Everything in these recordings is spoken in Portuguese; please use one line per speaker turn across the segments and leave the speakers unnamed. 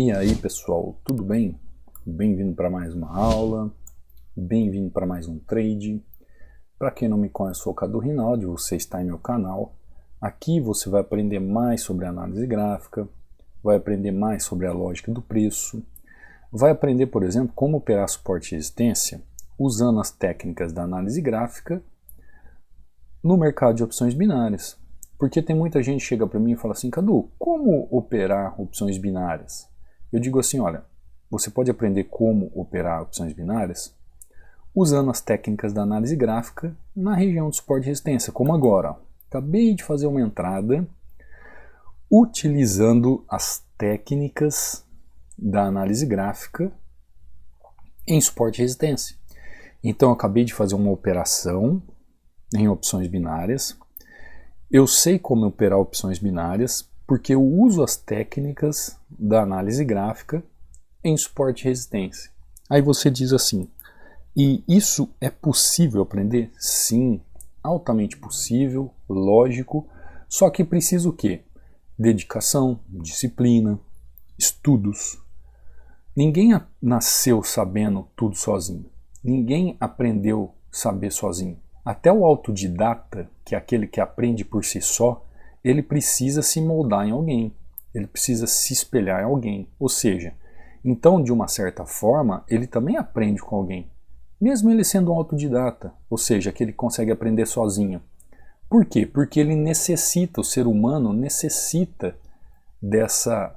E aí pessoal, tudo bem? Bem-vindo para mais uma aula, bem-vindo para mais um trade. Para quem não me conhece, eu sou o Cadu Rinaldi, você está em meu canal. Aqui você vai aprender mais sobre análise gráfica, vai aprender mais sobre a lógica do preço, vai aprender, por exemplo, como operar suporte e resistência usando as técnicas da análise gráfica no mercado de opções binárias. Porque tem muita gente que chega para mim e fala assim, Cadu, como operar opções binárias? Eu digo assim, olha, você pode aprender como operar opções binárias usando as técnicas da análise gráfica na região de suporte e resistência, como agora. Ó. Acabei de fazer uma entrada utilizando as técnicas da análise gráfica em suporte e resistência. Então eu acabei de fazer uma operação em opções binárias. Eu sei como operar opções binárias porque eu uso as técnicas da análise gráfica em suporte e resistência. Aí você diz assim, e isso é possível aprender? Sim, altamente possível, lógico, só que precisa o quê? Dedicação, disciplina, estudos. Ninguém nasceu sabendo tudo sozinho. Ninguém aprendeu a saber sozinho. Até o autodidata, que é aquele que aprende por si só, ele precisa se moldar em alguém. Ele precisa se espelhar em alguém. Ou seja, então de uma certa forma, ele também aprende com alguém. Mesmo ele sendo um autodidata, ou seja, que ele consegue aprender sozinho. Por quê? Porque ele necessita, o ser humano necessita dessa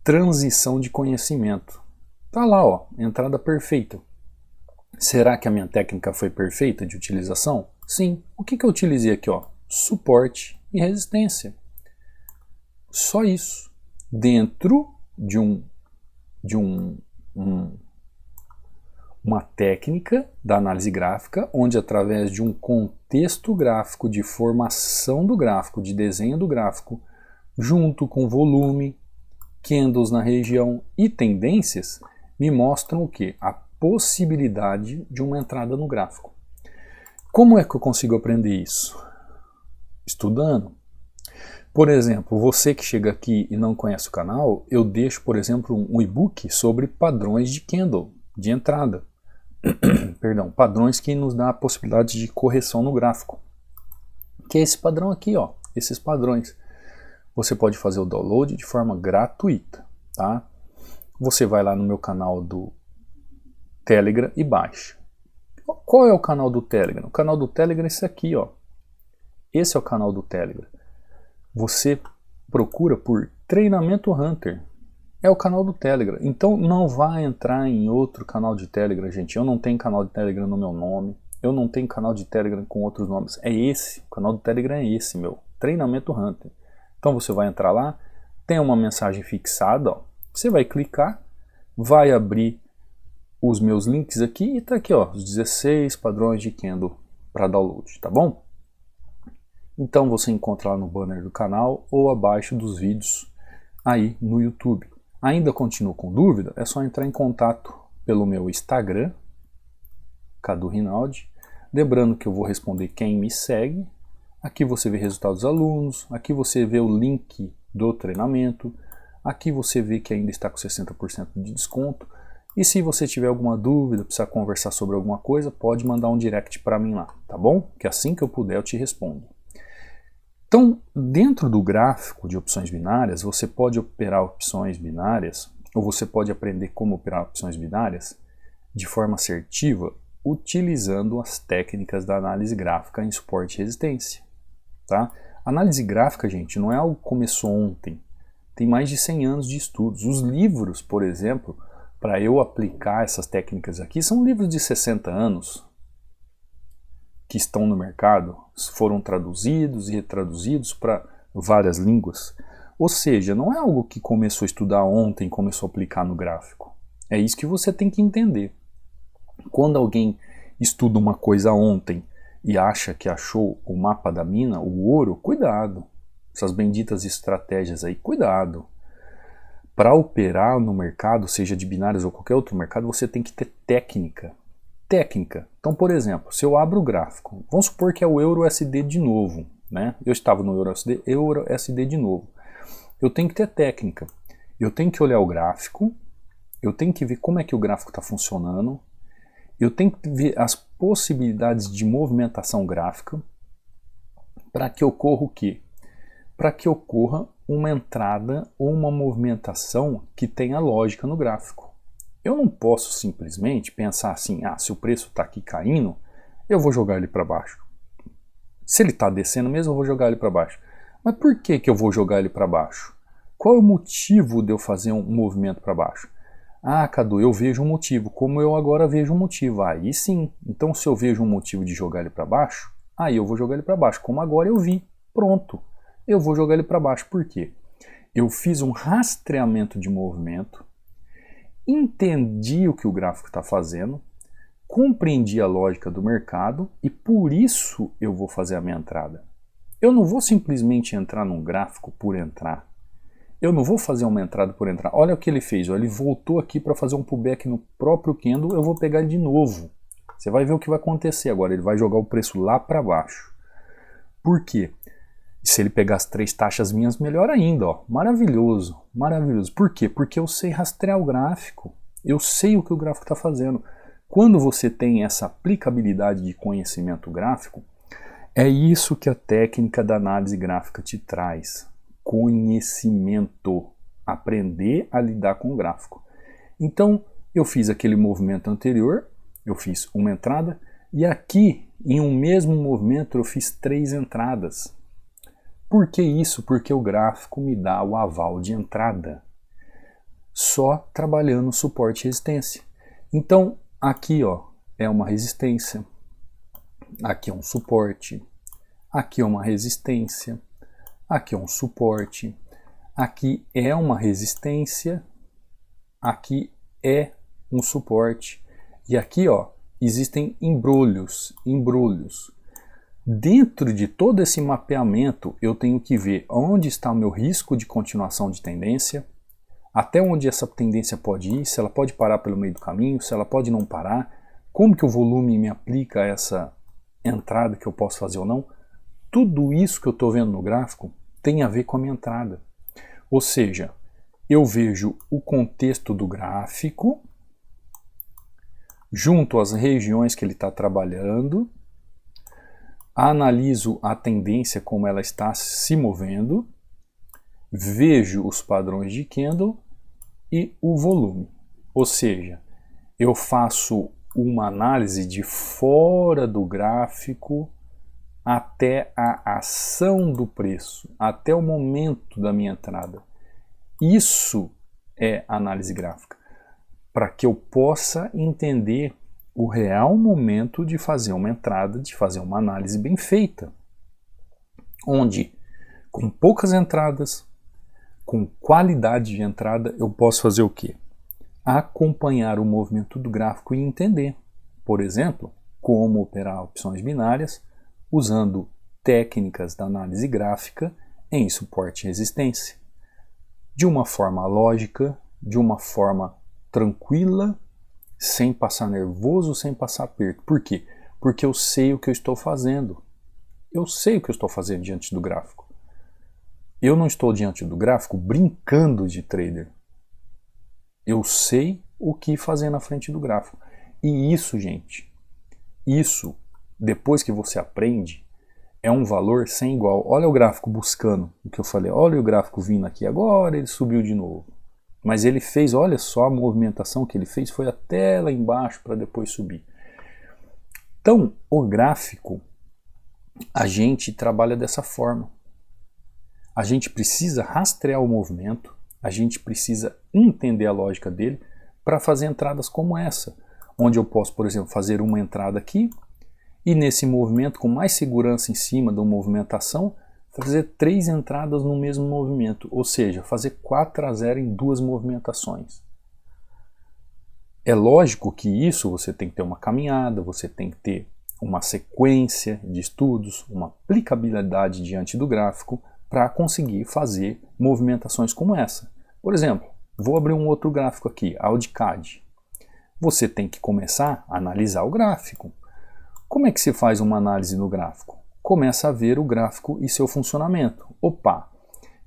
transição de conhecimento. Tá lá, ó, entrada perfeita. Será que a minha técnica foi perfeita de utilização? Sim. O que eu utilizei aqui? Ó? Suporte e resistência. Só isso. Dentro de uma técnica da análise gráfica, onde através de um contexto gráfico, de formação do gráfico, de desenho do gráfico, junto com volume, candles na região e tendências, me mostram o quê? A possibilidade de uma entrada no gráfico. Como é que eu consigo aprender isso? Estudando. Por exemplo, você que chega aqui e não conhece o canal, eu deixo, por exemplo, um e-book sobre padrões de candle, de entrada. Perdão, padrões que nos dá a possibilidade de correção no gráfico. Que é esse padrão aqui, ó, esses padrões. Você pode fazer o download de forma gratuita, tá? Você vai lá no meu canal do Telegram e baixa. Qual é o canal do Telegram? O canal do Telegram é esse aqui, ó. Esse é o canal do Telegram. Você procura por Treinamento Hunter. É o canal do Telegram. Então não vai entrar em outro canal de Telegram, gente. Eu não tenho canal de Telegram no meu nome. Eu não tenho canal de Telegram com outros nomes. É esse. O canal do Telegram é esse, meu. Treinamento Hunter. Então você vai entrar lá. Tem uma mensagem fixada, ó. Você vai clicar. Vai abrir os meus links aqui e tá aqui, ó. Os 16 padrões de candle para download, tá bom? Então você encontra lá no banner do canal ou abaixo dos vídeos aí no YouTube. Ainda continua com dúvida? É só entrar em contato pelo meu Instagram, Cadu Rinaldi. Lembrando que eu vou responder quem me segue. Aqui você vê resultados dos alunos, aqui você vê o link do treinamento, aqui você vê que ainda está com 60% de desconto. E se você tiver alguma dúvida, precisar conversar sobre alguma coisa, pode mandar um direct para mim lá, tá bom? Que assim que eu puder eu te respondo. Então, dentro do gráfico de opções binárias, você pode operar opções binárias, ou você pode aprender como operar opções binárias de forma assertiva, utilizando as técnicas da análise gráfica em suporte e resistência. Tá? Análise gráfica, gente, não é algo que começou ontem. Tem mais de 100 anos de estudos. Os livros, por exemplo, para eu aplicar essas técnicas aqui, são livros de 60 anos, que estão no mercado, foram traduzidos e retraduzidos para várias línguas. Ou seja, não é algo que começou a estudar ontem, começou a aplicar no gráfico. É isso que você tem que entender. Quando alguém estuda uma coisa ontem e acha que achou o mapa da mina, o ouro, cuidado. Essas benditas estratégias aí, cuidado. Para operar no mercado, seja de binários ou qualquer outro mercado, você tem que ter técnica. Técnica. Então, por exemplo, se eu abro o gráfico, vamos supor que é o EURUSD de novo, né? Eu estava no EURUSD de novo. Eu tenho que ter técnica. Eu tenho que olhar o gráfico, eu tenho que ver como é que o gráfico está funcionando, eu tenho que ver as possibilidades de movimentação gráfica para que ocorra o quê? Para que ocorra uma entrada ou uma movimentação que tenha lógica no gráfico. Eu não posso simplesmente pensar assim, se o preço está aqui caindo, eu vou jogar ele para baixo. Se ele está descendo mesmo, eu vou jogar ele para baixo. Mas por que eu vou jogar ele para baixo? Qual é o motivo de eu fazer um movimento para baixo? Cadu, eu vejo um motivo, como eu agora vejo um motivo. Aí sim, então se eu vejo um motivo de jogar ele para baixo, aí eu vou jogar ele para baixo, como agora eu vi. Pronto, eu vou jogar ele para baixo. Por quê? Eu fiz um rastreamento de movimento, entendi o que o gráfico está fazendo, compreendi a lógica do mercado e por isso eu vou fazer a minha entrada. Eu não vou simplesmente entrar num gráfico por entrar. Eu não vou fazer uma entrada por entrar. Olha o que ele fez, ele voltou aqui para fazer um pullback no próprio candle, eu vou pegar ele de novo. Você vai ver o que vai acontecer agora, ele vai jogar o preço lá para baixo. Por quê? Se ele pegar as 3 taxas minhas, melhor ainda, ó. Maravilhoso, maravilhoso. Por quê? Porque eu sei rastrear o gráfico, eu sei o que o gráfico está fazendo. Quando você tem essa aplicabilidade de conhecimento gráfico, é isso que a técnica da análise gráfica te traz. Conhecimento, aprender a lidar com o gráfico. Então, eu fiz aquele movimento anterior, eu fiz uma entrada, e aqui, em um mesmo movimento, eu fiz 3 entradas. Por que isso? Porque o gráfico me dá o aval de entrada, só trabalhando suporte e resistência. Então, aqui é uma resistência, aqui é um suporte, aqui é uma resistência, aqui é um suporte, aqui é uma resistência, aqui é um suporte, e aqui existem embrulhos. Dentro de todo esse mapeamento eu tenho que ver onde está o meu risco de continuação de tendência, até onde essa tendência pode ir, se ela pode parar pelo meio do caminho, se ela pode não parar, como que o volume me aplica a essa entrada que eu posso fazer ou não. Tudo isso que eu estou vendo no gráfico tem a ver com a minha entrada. Ou seja, eu vejo o contexto do gráfico junto às regiões que ele está trabalhando, analiso a tendência como ela está se movendo, vejo os padrões de candle e o volume. Ou seja, eu faço uma análise de fora do gráfico até a ação do preço, até o momento da minha entrada. Isso é análise gráfica, para que eu possa entender o real momento de fazer uma entrada, de fazer uma análise bem feita, onde com poucas entradas, com qualidade de entrada, eu posso fazer o quê? Acompanhar o movimento do gráfico e entender, por exemplo, como operar opções binárias, usando técnicas da análise gráfica em suporte e resistência, de uma forma lógica, de uma forma tranquila, sem passar nervoso, sem passar aperto. Por quê? Porque eu sei o que eu estou fazendo. Eu sei o que eu estou fazendo diante do gráfico. Eu não estou diante do gráfico brincando de trader. Eu sei o que fazer na frente do gráfico. E isso, gente, isso, depois que você aprende, é um valor sem igual. Olha o gráfico buscando o que eu falei. Olha o gráfico vindo aqui agora, ele subiu de novo. Mas ele fez, olha só a movimentação que ele fez, foi até lá embaixo para depois subir. Então, o gráfico, a gente trabalha dessa forma. A gente precisa rastrear o movimento, a gente precisa entender a lógica dele para fazer entradas como essa, onde eu posso, por exemplo, fazer uma entrada aqui e nesse movimento, com mais segurança em cima da movimentação, fazer 3 entradas no mesmo movimento, ou seja, fazer 4-0 em 2 movimentações. É lógico que isso você tem que ter uma caminhada, você tem que ter uma sequência de estudos, uma aplicabilidade diante do gráfico para conseguir fazer movimentações como essa. Por exemplo, vou abrir um outro gráfico aqui, AudiCAD. Você tem que começar a analisar o gráfico. Como é que se faz uma análise no gráfico? Começa a ver o gráfico e seu funcionamento. Opa!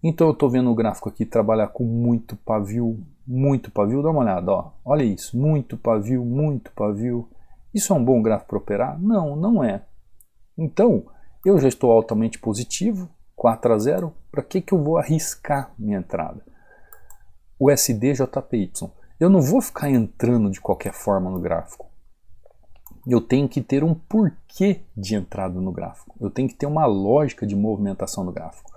Então eu estou vendo o gráfico aqui trabalhar com muito pavio, dá uma olhada, ó. Olha isso, muito pavio, muito pavio. Isso é um bom gráfico para operar? Não, não é. Então, eu já estou altamente positivo, 4-0, para que eu vou arriscar minha entrada? O SDJPY. Eu não vou ficar entrando de qualquer forma no gráfico. Eu tenho que ter um porquê de entrada no gráfico. Eu tenho que ter uma lógica de movimentação no gráfico.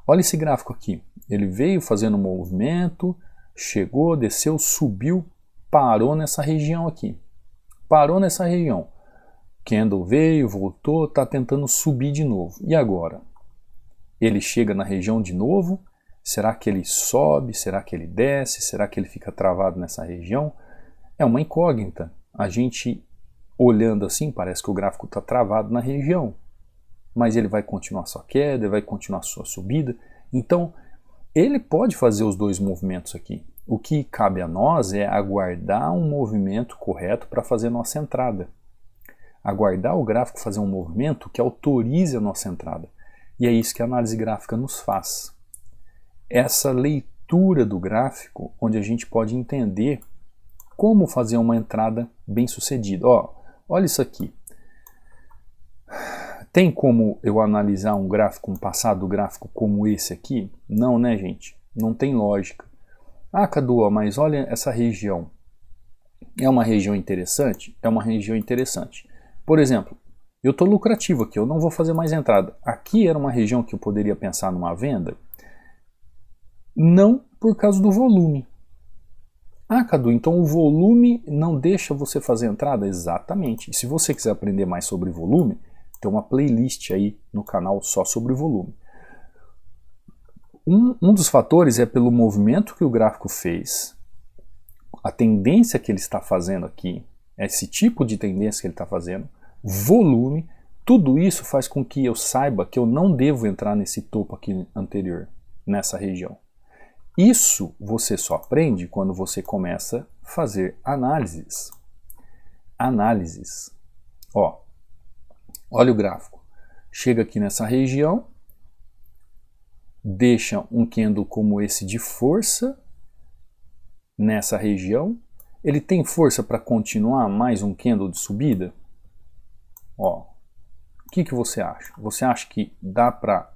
Olha esse gráfico aqui. Ele veio fazendo um movimento, chegou, desceu, subiu, parou nessa região aqui. Parou nessa região. Candle veio, voltou, está tentando subir de novo. E agora? Ele chega na região de novo? Será que ele sobe? Será que ele desce? Será que ele fica travado nessa região? É uma incógnita. A gente, olhando assim, parece que o gráfico está travado na região. Mas ele vai continuar sua queda, ele vai continuar sua subida. Então, ele pode fazer os dois movimentos aqui. O que cabe a nós é aguardar um movimento correto para fazer nossa entrada. Aguardar o gráfico fazer um movimento que autorize a nossa entrada. E é isso que a análise gráfica nos faz. Essa leitura do gráfico, onde a gente pode entender como fazer uma entrada bem sucedida. Ó, olha isso aqui. Tem como eu analisar um gráfico, um passado gráfico como esse aqui? Não, né, gente? Não tem lógica. Ah, Cadu, mas olha essa região. É uma região interessante? É uma região interessante. Por exemplo, eu estou lucrativo aqui, eu não vou fazer mais entrada. Aqui era uma região que eu poderia pensar numa venda? Não, por causa do volume. Ah, Cadu, então o volume não deixa você fazer entrada? Exatamente. E se você quiser aprender mais sobre volume, tem uma playlist aí no canal só sobre volume. Um dos fatores é pelo movimento que o gráfico fez, a tendência que ele está fazendo aqui, esse tipo de tendência que ele está fazendo, volume, tudo isso faz com que eu saiba que eu não devo entrar nesse topo aqui anterior, nessa região. Isso você só aprende quando você começa a fazer análises. Análises. Ó, olha o gráfico. Chega aqui nessa região, deixa um candle como esse de força nessa região. Ele tem força para continuar mais um candle de subida? Ó, o que você acha? Você acha que dá para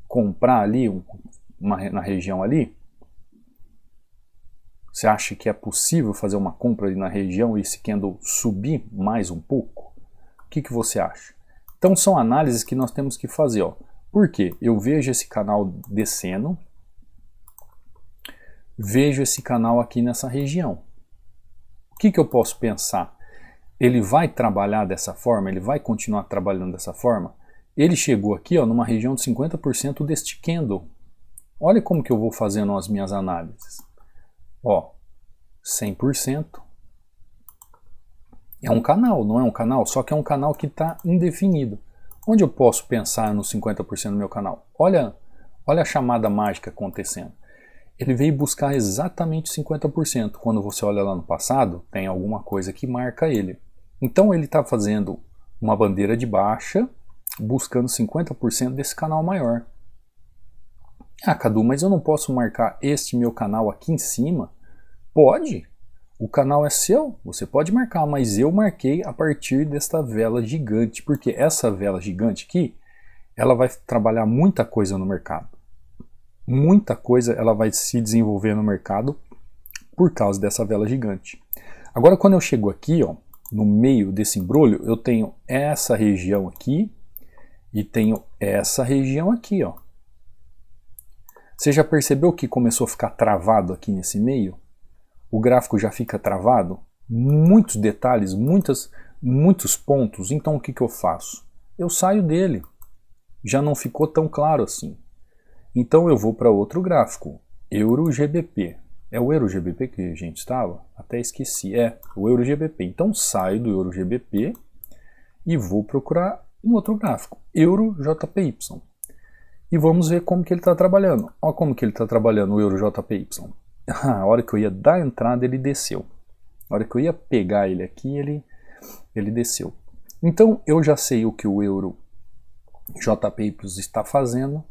comprar ali na região ali? Você acha que é possível fazer uma compra ali na região e esse candle subir mais um pouco? O que você acha? Então são análises que nós temos que fazer. Ó. Por quê? Eu vejo esse canal descendo, vejo esse canal aqui nessa região. O que eu posso pensar? Ele vai trabalhar dessa forma? Ele vai continuar trabalhando dessa forma? Ele chegou aqui ó, numa região de 50% deste candle. Olha como que eu vou fazendo as minhas análises. Ó, 100%. É um canal, não é um canal? Só que é um canal que está indefinido. Onde eu posso pensar nos 50% do meu canal? Olha a chamada mágica acontecendo. Ele veio buscar exatamente 50%. Quando você olha lá no passado, tem alguma coisa que marca ele. Então ele está fazendo uma bandeira de baixa, buscando 50% desse canal maior. Ah, Cadu, mas eu não posso marcar este meu canal aqui em cima? Pode. O canal é seu, você pode marcar, mas eu marquei a partir desta vela gigante, porque essa vela gigante aqui, ela vai trabalhar muita coisa no mercado. Muita coisa ela vai se desenvolver no mercado por causa dessa vela gigante. Agora quando eu chego aqui, ó, no meio desse embrulho, eu tenho essa região aqui e tenho essa região aqui, ó. Você já percebeu que começou a ficar travado aqui nesse meio? O gráfico já fica travado? Muitos detalhes, muitos pontos. Então o que eu faço? Eu saio dele. Já não ficou tão claro assim. Então eu vou para outro gráfico. Euro-GBP. É o Euro-GBP que a gente estava? Até esqueci. É o Euro-GBP. Então saio do Euro-GBP e vou procurar um outro gráfico. Euro-JPY. E vamos ver como que ele está trabalhando. Olha como que ele está trabalhando o Euro-JPY. A hora que eu ia dar a entrada, ele desceu. A hora que eu ia pegar ele aqui, ele desceu. Então, eu já sei o que o Euro-JPY está fazendo.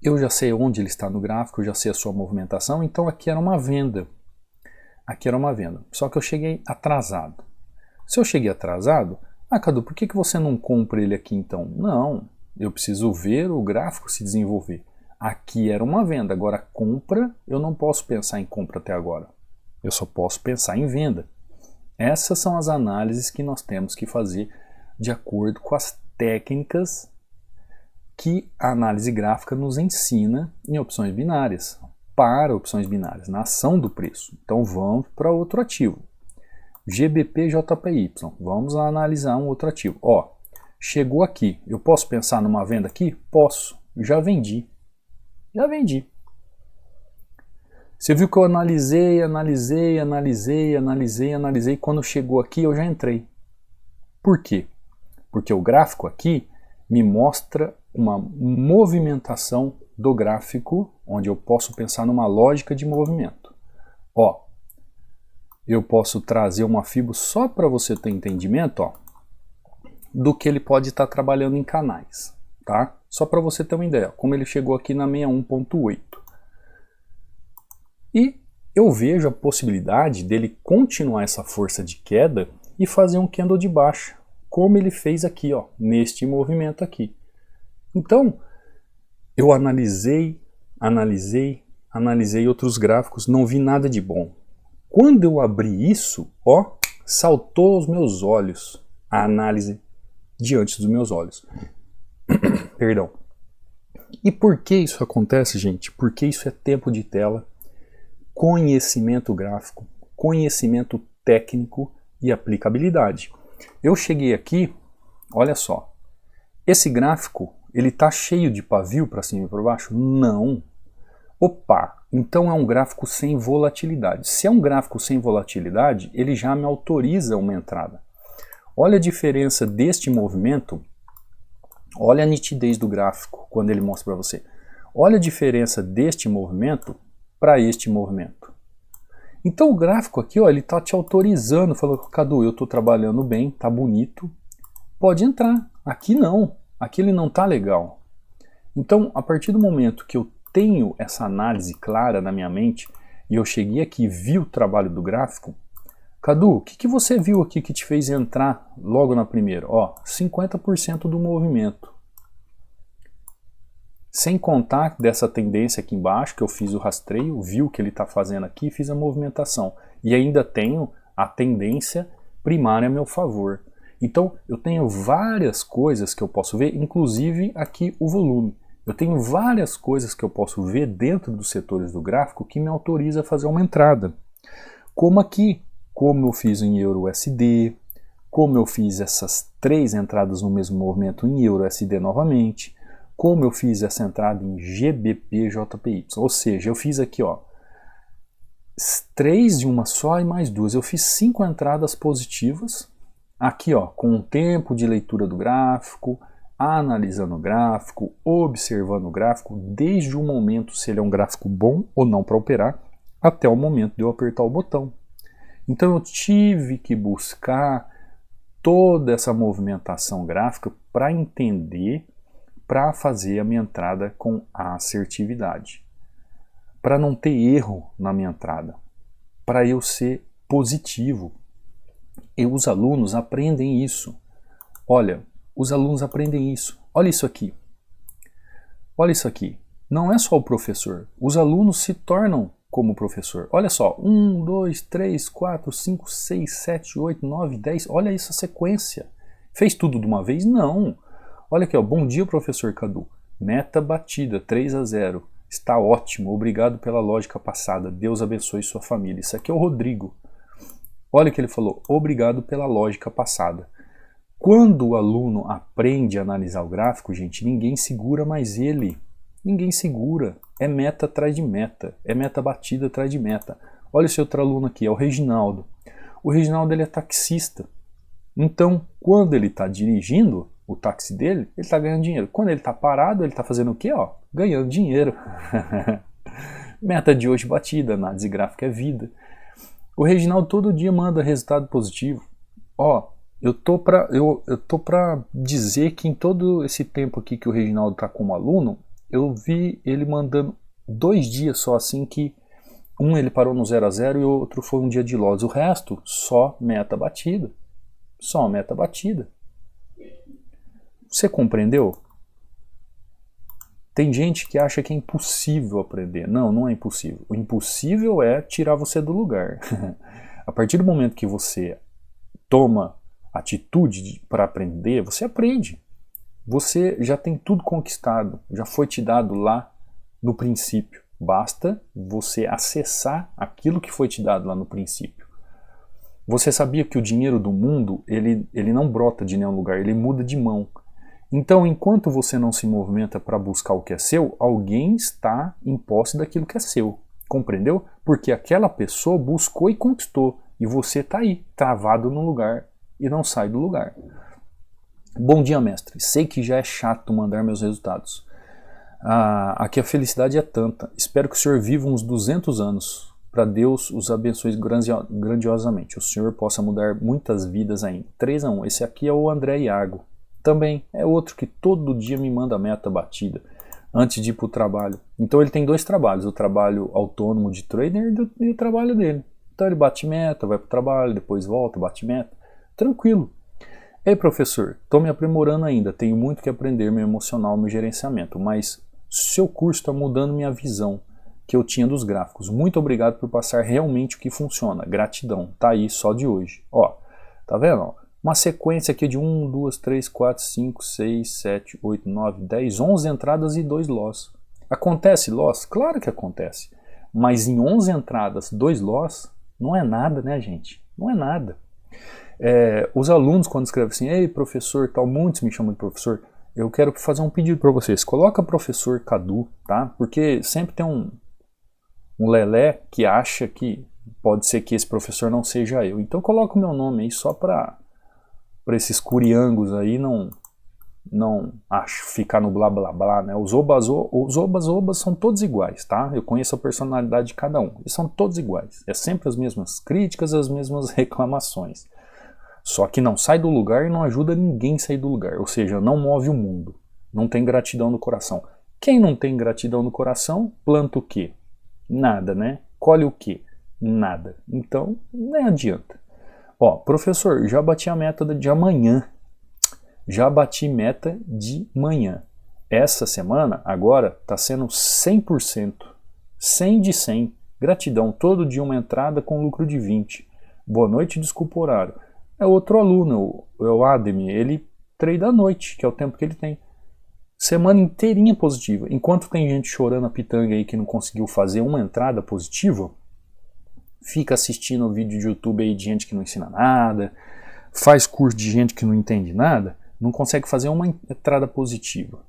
Eu já sei onde ele está no gráfico, eu já sei a sua movimentação, então aqui era uma venda. Aqui era uma venda, só que eu cheguei atrasado. Se eu cheguei atrasado, Cadu, por que você não compra ele aqui então? Não, eu preciso ver o gráfico se desenvolver. Aqui era uma venda, agora compra, eu não posso pensar em compra até agora. Eu só posso pensar em venda. Essas são as análises que nós temos que fazer de acordo com as técnicas que a análise gráfica nos ensina em opções binárias, para opções binárias, na ação do preço. Então vamos para outro ativo. GBP-JPY, vamos analisar um outro ativo. Ó, chegou aqui, eu posso pensar numa venda aqui? Posso, já vendi. Já vendi. Você viu que eu analisei, quando chegou aqui eu já entrei. Por quê? Porque o gráfico aqui me mostra uma movimentação do gráfico, onde eu posso pensar numa lógica de movimento. Ó, eu posso trazer uma FIBO só para você ter entendimento, ó, do que ele pode estar trabalhando em canais, tá? Só para você ter uma ideia, como ele chegou aqui na 61.8. E eu vejo a possibilidade dele continuar essa força de queda e fazer um candle de baixa, como ele fez aqui, ó, neste movimento aqui. Então, eu analisei outros gráficos, não vi nada de bom. Quando eu abri isso, ó, saltou aos meus olhos a análise diante dos meus olhos. Perdão. E por que isso acontece, gente? Porque isso é tempo de tela, conhecimento gráfico, conhecimento técnico e aplicabilidade. Eu cheguei aqui, olha só, esse gráfico, ele tá cheio de pavio para cima e para baixo? Não. Opa, então é um gráfico sem volatilidade. Se é um gráfico sem volatilidade, ele já me autoriza uma entrada. Olha a diferença deste movimento, olha a nitidez do gráfico quando ele mostra para você. Olha a diferença deste movimento para este movimento. Então o gráfico aqui, ó, ele está te autorizando, falando, Cadu, eu estou trabalhando bem, tá bonito, pode entrar. Aqui não, aqui ele não está legal. Então, a partir do momento que eu tenho essa análise clara na minha mente, e eu cheguei aqui e vi o trabalho do gráfico, Cadu, o que você viu aqui que te fez entrar logo na primeira? Ó, 50% do movimento. Sem contar dessa tendência aqui embaixo, que eu fiz o rastreio, vi o que ele está fazendo aqui e fiz a movimentação. E ainda tenho a tendência primária a meu favor. Então, eu tenho várias coisas que eu posso ver, inclusive aqui o volume. Eu tenho várias coisas que eu posso ver dentro dos setores do gráfico que me autoriza a fazer uma entrada. Como aqui, como eu fiz em EURUSD, como eu fiz essas 3 entradas no mesmo movimento em EURUSD novamente, como eu fiz essa entrada em GBP-JPY. Ou seja, eu fiz aqui, ó, 3 de uma só e mais 2. Eu fiz 5 entradas positivas, aqui, ó, com um tempo de leitura do gráfico, analisando o gráfico, observando o gráfico, desde o momento se ele é um gráfico bom ou não para operar, até o momento de eu apertar o botão. Então eu tive que buscar toda essa movimentação gráfica para entender, para fazer a minha entrada com assertividade. Para não ter erro na minha entrada. Para eu ser positivo. E os alunos aprendem isso. Olha, os alunos aprendem isso. Olha isso aqui. Olha isso aqui. Não é só o professor. Os alunos se tornam como professor. Olha só. 1, 2, 3, 4, 5, 6, 7, 8, 9, 10. Olha essa sequência. Fez tudo de uma vez? Não. Olha aqui, ó. Bom dia, professor Cadu. Meta batida, 3-0. Está ótimo. Obrigado pela lógica passada. Deus abençoe sua família. Isso aqui é o Rodrigo. Olha o que ele falou. Obrigado pela lógica passada. Quando o aluno aprende a analisar o gráfico, gente, ninguém segura mais ele. Ninguém segura. É meta atrás de meta. É meta batida atrás de meta. Olha esse outro aluno aqui, é o Reginaldo. O Reginaldo, ele é taxista. Então, quando ele está dirigindo o táxi dele, ele está ganhando dinheiro. Quando ele está parado, ele está fazendo o quê? Ó, ganhando dinheiro. Meta de hoje batida, análise gráfica é vida. O Reginaldo todo dia manda resultado positivo. Ó, eu tô pra dizer que em todo esse tempo aqui que o Reginaldo está como aluno, eu vi ele mandando 2 dias só assim que um ele parou no 0 a 0 e o outro foi um dia de loss. O resto, só meta batida. Só meta batida. Você compreendeu? Tem gente que acha que é impossível aprender. Não, não é impossível. O impossível é tirar você do lugar. A partir do momento que você toma atitude para aprender, você aprende. Você já tem tudo conquistado, já foi te dado lá no princípio. Basta você acessar aquilo que foi te dado lá no princípio. Você sabia que o dinheiro do mundo, ele não brota de nenhum lugar, ele muda de mão. Então, enquanto você não se movimenta para buscar o que é seu, alguém está em posse daquilo que é seu. Compreendeu? Porque aquela pessoa buscou e conquistou. E você está aí, travado no lugar e não sai do lugar. Bom dia, mestre. Sei que já é chato mandar meus resultados. Aqui a felicidade é tanta. Espero que o senhor viva uns 200 anos. Para Deus os abençoe grandiosamente. O senhor possa mudar muitas vidas ainda. 3 a 1. Esse aqui é o André Iago. Também é outro que todo dia me manda meta batida antes de ir para o trabalho. Então ele tem 2 trabalhos, o trabalho autônomo de trader e o trabalho dele. Então ele bate meta, vai para o trabalho, depois volta, bate meta. Tranquilo. Ei professor, estou me aprimorando ainda, tenho muito que aprender meu emocional, meu gerenciamento, mas seu curso está mudando minha visão que eu tinha dos gráficos. Muito obrigado por passar realmente o que funciona. Gratidão. Tá aí só de hoje. Ó, tá vendo? Ó? Uma sequência aqui de 1, 2, 3, 4, 5, 6, 7, 8, 9, 10, 11 entradas e 2 loss. Acontece loss? Claro que acontece. Mas em 11 entradas, 2 loss, não é nada, né, gente? Não é nada. Os alunos, quando escrevem assim, ei, professor, tal, muitos me chamam de professor, eu quero fazer um pedido para vocês. Coloca professor Cadu, tá? Porque sempre tem um lelé que acha que pode ser que esse professor não seja eu. Então coloca o meu nome aí só para esses curiangos aí não ficar no blá blá blá, né? Os obas são todos iguais, tá? Eu conheço a personalidade de cada um. Eles são todos iguais. É sempre as mesmas críticas, as mesmas reclamações. Só que não sai do lugar e não ajuda ninguém a sair do lugar. Ou seja, não move o mundo. Não tem gratidão no coração. Quem não tem gratidão no coração, planta o quê? Nada, né? Colhe o quê? Nada. Então, nem adianta. Ó, professor, já bati a meta de amanhã. Já bati meta de manhã. Essa semana, agora, está sendo 100%. 100 de 100. Gratidão. Todo dia uma entrada com lucro de 20. Boa noite, desculpa o horário. É outro aluno, o Ademir. Ele trade à noite, que é o tempo que ele tem. Semana inteirinha positiva. Enquanto tem gente chorando a pitanga aí que não conseguiu fazer uma entrada positiva, fica assistindo vídeo de YouTube aí de gente que não ensina nada, faz curso de gente que não entende nada, não consegue fazer uma entrada positiva.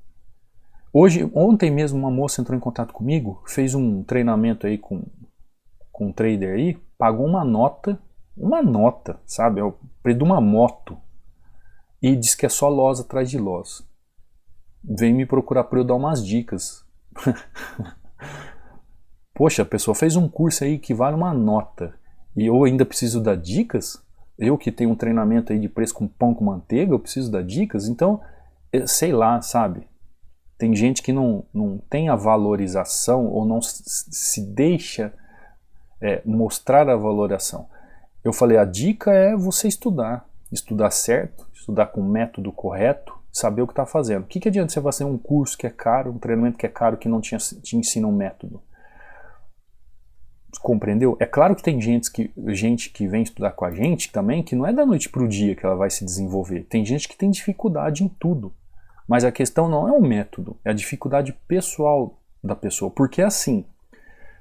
Ontem mesmo uma moça entrou em contato comigo, fez um treinamento aí com um trader aí, pagou uma nota, sabe, é o preço de uma moto, e diz que é só loss atrás de loss. Vem me procurar para eu dar umas dicas. Poxa, a pessoa fez um curso aí que vale uma nota e eu ainda preciso dar dicas? Eu que tenho um treinamento aí de preço com pão com manteiga, eu preciso dar dicas? Então, sei lá, sabe? Tem gente que não tem a valorização ou não se deixa mostrar a valoração. Eu falei, a dica é você estudar certo, estudar com o método correto, saber o que está fazendo. O que adianta você fazer um curso que é caro, um treinamento que é caro, que não te ensina um método? Compreendeu? É claro que tem gente que vem estudar com a gente também, que não é da noite para o dia que ela vai se desenvolver. Tem gente que tem dificuldade em tudo. Mas a questão não é o método, é a dificuldade pessoal da pessoa. Porque assim,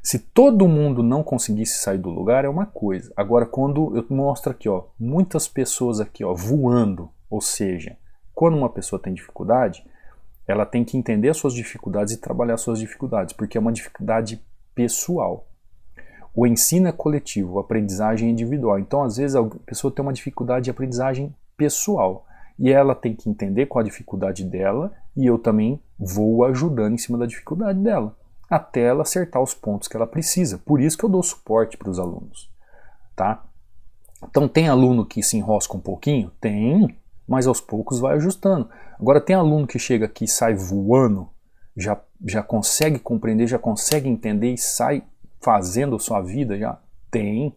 se todo mundo não conseguisse sair do lugar é uma coisa. Agora quando eu mostro aqui, ó, muitas pessoas aqui, ó, voando, ou seja, quando uma pessoa tem dificuldade, ela tem que entender as suas dificuldades e trabalhar as suas dificuldades, porque é uma dificuldade pessoal. O ensino é coletivo, a aprendizagem é individual. Então, às vezes, a pessoa tem uma dificuldade de aprendizagem pessoal. E ela tem que entender qual a dificuldade dela, e eu também vou ajudando em cima da dificuldade dela, até ela acertar os pontos que ela precisa. Por isso que eu dou suporte para os alunos. Tá? Então, tem aluno que se enrosca um pouquinho? Tem, mas aos poucos vai ajustando. Agora, tem aluno que chega aqui e sai voando, já consegue compreender, já consegue entender e sai fazendo a sua vida já? Tem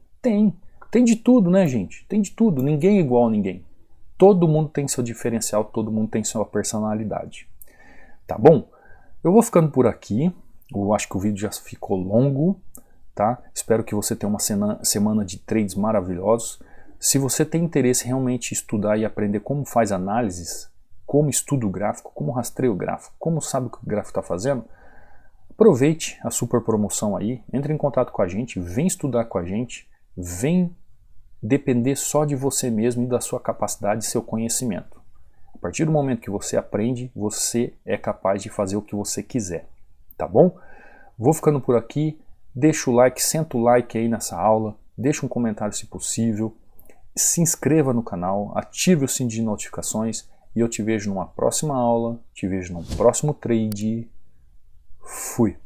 de tudo, né, gente? Tem de tudo, ninguém é igual a ninguém. Todo mundo tem seu diferencial, todo mundo tem sua personalidade. Tá bom? Eu vou ficando por aqui, eu acho que o vídeo já ficou longo, tá? Espero que você tenha uma semana de trades maravilhosos. Se você tem interesse realmente em estudar e aprender como faz análises, como estuda o gráfico, como rastreia o gráfico, como sabe o que o gráfico está fazendo, aproveite a super promoção aí, entre em contato com a gente, vem estudar com a gente, vem depender só de você mesmo e da sua capacidade e seu conhecimento. A partir do momento que você aprende, você é capaz de fazer o que você quiser, tá bom? Vou ficando por aqui, deixa o like, senta o like aí nessa aula, deixa um comentário se possível, se inscreva no canal, ative o sininho de notificações e eu te vejo numa próxima aula, te vejo num próximo trade. Fui!